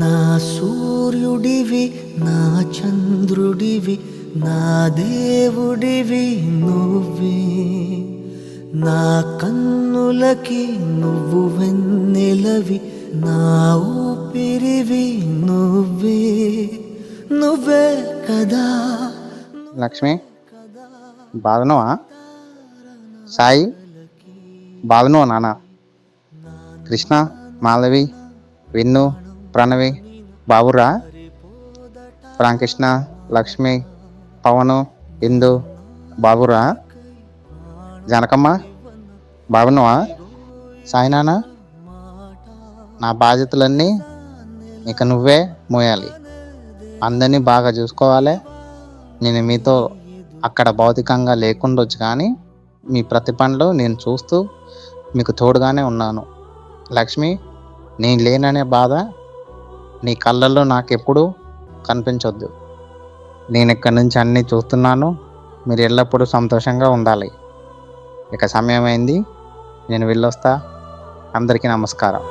నా సూర్యుడివి, నా చంద్రుడివి, నా దేవుడివి నువ్వే. నా కన్నులకి నువ్వు వెన్నెలవి, నా ఊపిరివి నువ్వే. నువ్వే కదా. లక్ష్మి, బాగున్నావా? సాయి, బాగున్నావా నాన్న? కృష్ణ, మాధవి, విన్ను, ప్రణవి, బాబురా, రామకృష్ణ, లక్ష్మి, పవను, ఇందు, బాబురా, జనకమ్మ, బాగున్నావా? సాయి నాన్న, నా బాధ్యతలన్నీ ఇక నువ్వే మోయాలి. అందరినీ బాగా చూసుకోవాలి. నేను మీతో అక్కడ భౌతికంగా లేకుండొచ్చు, కానీ మీ ప్రతి పనిలో నేను చూస్తూ మీకు తోడుగానే ఉన్నాను. లక్ష్మి, నేను లేననే బాధ నీ కళ్ళల్లో నాకెప్పుడూ కనిపించొద్దు. నేను ఇక్కడి నుంచి అన్నీ చూస్తున్నాను. మీరు ఎల్లప్పుడూ సంతోషంగా ఉండాలి. ఇక సమయం అయింది, నేను వెళ్ళొస్తా. అందరికీ నమస్కారం.